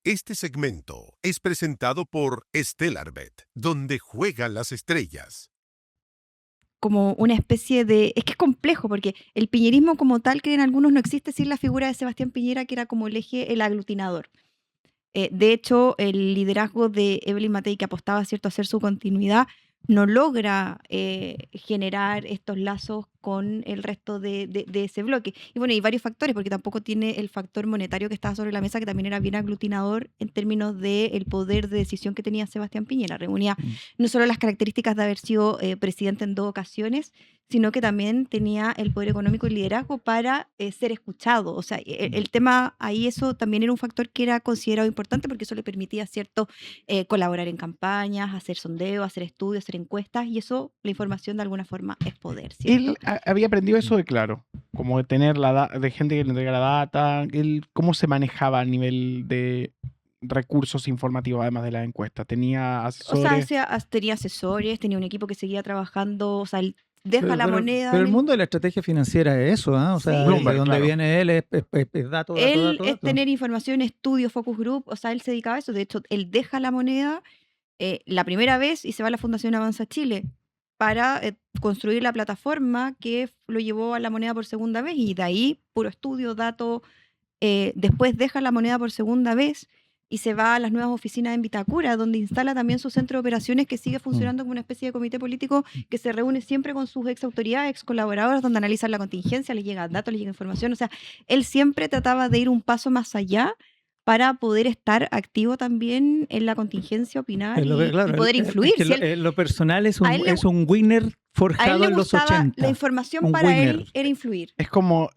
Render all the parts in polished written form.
Este segmento es presentado por Stellarbet, donde juegan las estrellas. Como una especie de... Es que es complejo, porque el piñerismo como tal, creen algunos, no existe sin la figura de Sebastián Piñera, que era como el eje, el aglutinador. De hecho, el liderazgo de Evelyn Matei, que apostaba, ¿cierto?, a hacer su continuidad, no logra generar estos lazos con el resto de ese bloque. Y bueno, hay varios factores, porque tampoco tiene el factor monetario que estaba sobre la mesa, que también era bien aglutinador en términos del poder de decisión que tenía Sebastián Piñera. Reunía no solo las características de haber sido presidente en 2 ocasiones, sino que también tenía el poder económico y liderazgo para ser escuchado. O sea, el tema ahí, eso también era un factor que era considerado importante, porque eso le permitía, ¿cierto?, colaborar en campañas, hacer sondeos, hacer estudios, hacer encuestas, y eso, la información de alguna forma es poder, ¿cierto? Él había aprendido eso de Claro, como de tener de gente que le entrega la data, cómo se manejaba a nivel de recursos informativos, además de la encuesta. Tenía O sea, asesores. tenía asesores, tenía un equipo que seguía trabajando, o sea, él deja la moneda. Pero el mundo de la estrategia financiera es eso, ¿ah? O sea, Sí. de Bloomberg, donde claro. viene él es dato, Él dato, es dato. tener información, estudio, focus group, o sea, él se dedicaba a eso. De hecho, él deja la moneda la primera vez y se va a la Fundación Avanza Chile para construir la plataforma que lo llevó a la moneda por segunda vez, y de ahí, puro estudio, dato. Después deja la moneda por segunda vez y se va a las nuevas oficinas en Vitacura, donde instala también su centro de operaciones, que sigue funcionando como una especie de comité político que se reúne siempre con sus ex autoridades, ex colaboradores, donde analizan la contingencia, les llega datos, les llega información. O sea, él siempre trataba de ir un paso más allá para poder estar activo también en la contingencia, opinar y poder influir. Es que lo personal es un winner A él forjado le en los gustaba 80. la información, Un para winner. él era influir. Es como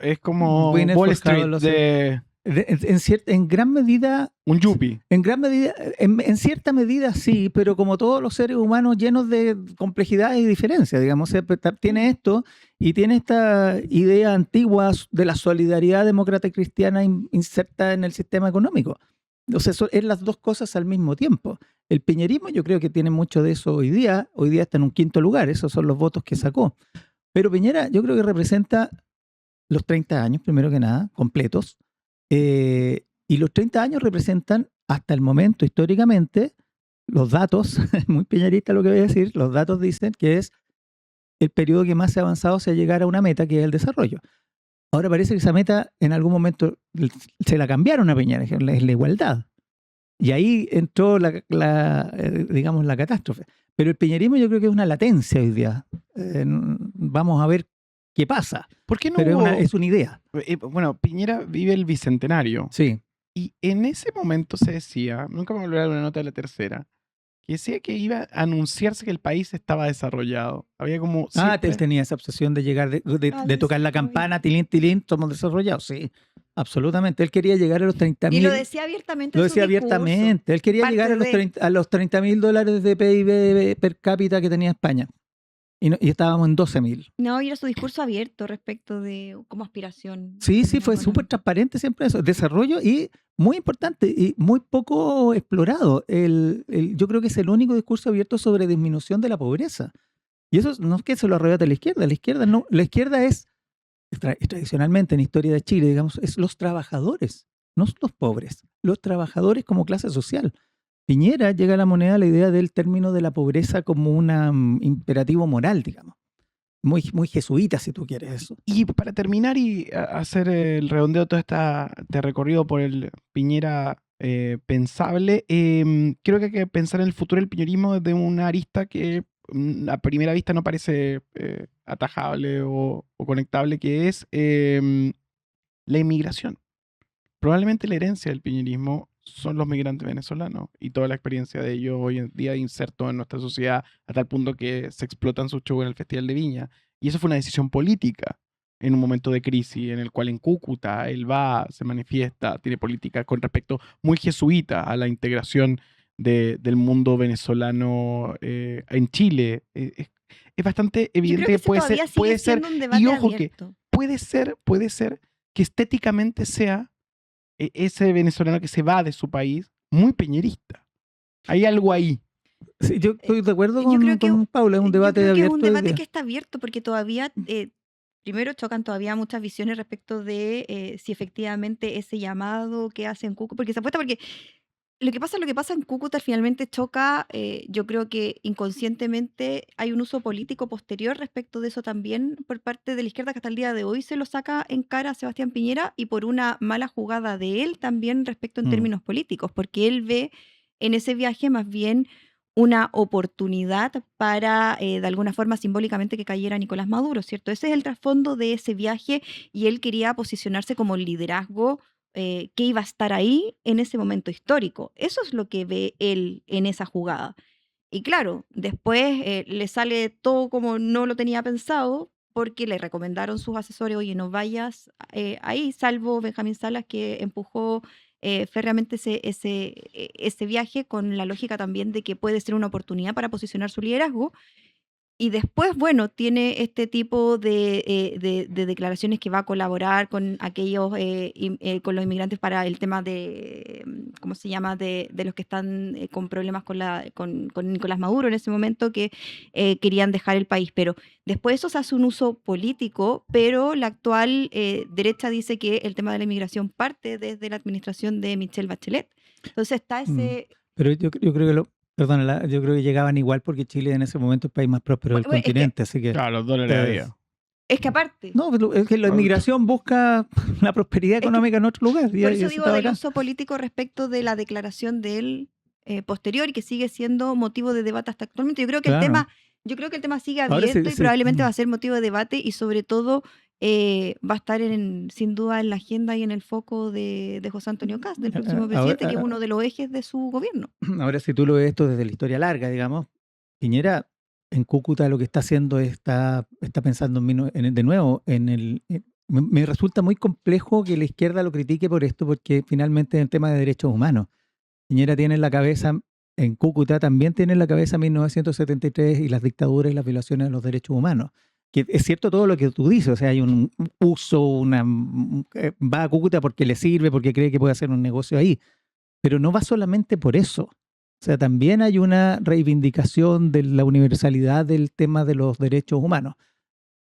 Winner Wall forjado Street en los de en gran medida, un yuppie. en gran medida, en cierta medida sí, pero como todos los seres humanos llenos de complejidades y diferencias, digamos, tiene esto y tiene esta idea antigua de la solidaridad demócrata y cristiana inserta en el sistema económico. O sea, es las dos cosas al mismo tiempo. El piñerismo yo creo que tiene mucho de eso hoy día está en un 5.º lugar, esos son los votos que sacó. Pero Piñera yo creo que representa los 30 años, primero que nada, completos. Y los 30 años representan, hasta el momento, históricamente, los datos, muy piñerista lo que voy a decir, los datos dicen que es el periodo que más se ha avanzado hacia llegar a una meta, que es el desarrollo. Ahora parece que esa meta en algún momento se la cambiaron a Piñera, es la igualdad. Y ahí entró digamos, la catástrofe. Pero el piñerismo yo creo que es una latencia hoy día. Vamos a ver qué pasa. ¿Por qué no Pero hubo? es una idea. Bueno, Piñera vive el bicentenario. Sí. Y en ese momento se decía, nunca me olvidaré de una nota de La Tercera, que decía que iba a anunciarse que el país estaba desarrollado. Había como Él tenía esa obsesión de llegar, de tocar la campana, tilín, tilín, somos desarrollados. Sí, absolutamente. Él quería llegar a los 30.000. Y lo decía abiertamente. Lo decía abiertamente. Él quería llegar a los $30.000 de PIB per cápita que tenía España. Y estábamos en 12.000. No, y era su discurso abierto respecto de como aspiración. Sí, fue súper transparente siempre eso. Desarrollo y muy importante y muy poco explorado. Yo creo que es el único discurso abierto sobre disminución de la pobreza. Y eso no es que se lo arrebate la izquierda no. La izquierda es, tradicionalmente en historia de Chile, digamos, es los trabajadores, no los pobres, los trabajadores como clase social. Piñera llega a la moneda a la idea del término de la pobreza como un imperativo moral, digamos. Muy, muy jesuita, si tú quieres eso. Y para terminar y hacer el redondeo de todo este recorrido por el Piñera pensable, creo que hay que pensar en el futuro del piñerismo desde una arista que a primera vista no parece atajable o conectable, que es la inmigración. Probablemente la herencia del piñerismo son los migrantes venezolanos y toda la experiencia de ellos hoy en día inserto en nuestra sociedad a tal punto que se explotan sus shows en el Festival de Viña. Y eso fue una decisión política en un momento de crisis en el cual en Cúcuta él va, se manifiesta, tiene política con respecto muy jesuita a la integración del mundo venezolano en Chile. Es bastante evidente que puede ser, y ojo abierto. Que puede ser que estéticamente sea ese venezolano que se va de su país muy piñerista. Hay algo ahí. Sí, yo estoy de acuerdo con Paula, es un debate abierto. Es un debate que está abierto porque todavía, primero chocan todavía muchas visiones respecto de si efectivamente ese llamado que hacen Cuco, porque se apuesta porque Lo que pasa en Cúcuta finalmente choca, yo creo que inconscientemente hay un uso político posterior respecto de eso también por parte de la izquierda que hasta el día de hoy se lo saca en cara a Sebastián Piñera y por una mala jugada de él también respecto en términos políticos, porque él ve en ese viaje más bien una oportunidad para, de alguna forma, simbólicamente que cayera Nicolás Maduro, ¿cierto? Ese es el trasfondo de ese viaje y él quería posicionarse como el liderazgo que iba a estar ahí en ese momento histórico. Eso es lo que ve él en esa jugada. Y claro, después le sale todo como no lo tenía pensado, porque le recomendaron sus asesores, oye, no vayas ahí, salvo Benjamín Salas, que empujó férreamente ese viaje con la lógica también de que puede ser una oportunidad para posicionar su liderazgo. Y después, bueno, tiene este tipo de declaraciones que va a colaborar con aquellos, con los inmigrantes para el tema de, ¿cómo se llama?, de los que están con problemas con Nicolás Maduro en ese momento, que querían dejar el país. Pero después eso se hace un uso político, pero la actual derecha dice que el tema de la inmigración parte desde la administración de Michelle Bachelet. Entonces está ese... Pero yo creo que perdona, yo creo que llegaban igual porque Chile en ese momento es el país más próspero del Bueno, continente, así que... Claro, los dólares había. Es que aparte... No, pero es que la inmigración busca la prosperidad económica en otro lugar. Por eso digo del uso político respecto de la declaración de él posterior y que sigue siendo motivo de debate hasta actualmente. Yo creo que el tema sigue abierto y probablemente va a ser motivo de debate y sobre todo va a estar sin duda en la agenda y en el foco de José Antonio Kast, del próximo presidente, que es uno de los ejes de su gobierno. Ahora, si tú lo ves esto desde la historia larga, digamos, Piñera en Cúcuta lo que está haciendo está pensando de nuevo me resulta muy complejo que la izquierda lo critique por esto, porque finalmente es el tema de derechos humanos. Piñera tiene en la cabeza, en Cúcuta también tiene en la cabeza 1973 y las dictaduras y las violaciones de los derechos humanos. Que es cierto todo lo que tú dices, o sea, hay un uso, va a Cúcuta porque le sirve, porque cree que puede hacer un negocio ahí, pero no va solamente por eso. O sea, también hay una reivindicación de la universalidad del tema de los derechos humanos.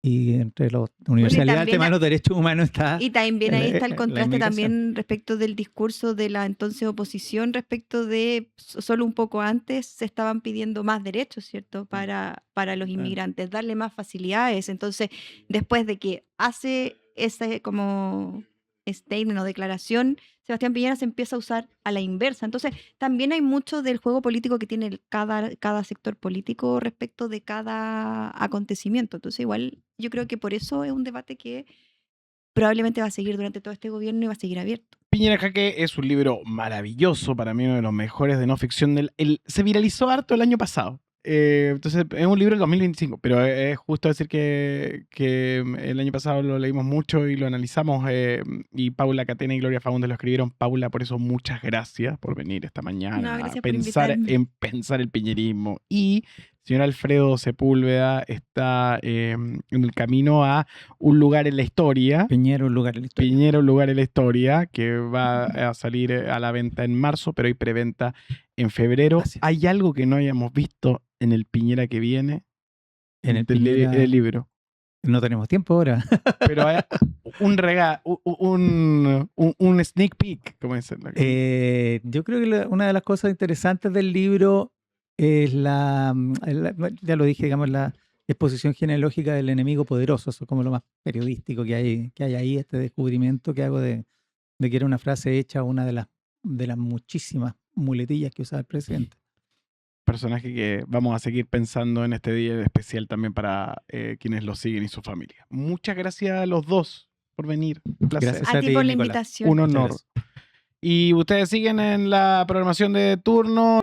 Y entre la universalidad del tema de los derechos humanos está... Y también ahí está el contraste también respecto del discurso de la entonces oposición, respecto de solo un poco antes se estaban pidiendo más derechos, ¿cierto? Para los inmigrantes, darle más facilidades. Entonces, después de que hace ese como statement o declaración, Sebastián Piñera se empieza a usar a la inversa. Entonces, también hay mucho del juego político que tiene cada sector político respecto de cada acontecimiento. Entonces, igual yo creo que por eso es un debate que probablemente va a seguir durante todo este gobierno y va a seguir abierto. Piñera Jaque es un libro maravilloso, para mí uno de los mejores de no ficción. Se viralizó harto el año pasado. Entonces es un libro del 2025, pero es justo decir que el año pasado lo leímos mucho y lo analizamos y Paula Catena y Gloria Faúndez lo escribieron. Paula, por eso muchas gracias por venir esta mañana a pensar el piñerismo. Y señor Alfredo Sepúlveda está en el camino a Un lugar en la historia. Piñera, Un lugar en la historia. Piñera, Un lugar en la historia, que va a salir a la venta en marzo, pero hay preventa en febrero. Gracias. ¿Hay algo que no hayamos visto en el Piñera que viene? En el libro. No tenemos tiempo ahora. Pero hay un sneak peek, ¿cómo dicen? Yo creo que una de las cosas interesantes del libro es ya lo dije, digamos, la exposición genealógica del enemigo poderoso. Eso es como lo más periodístico que hay ahí, este descubrimiento que hago de que era una frase hecha una de las muchísimas muletillas que usaba el presidente. Personaje que vamos a seguir pensando en este día especial también para quienes lo siguen y su familia. Muchas gracias a los dos por venir. Un placer. Gracias a ti por la Nicolás. invitación. Un honor. Y ustedes siguen en la programación de turno.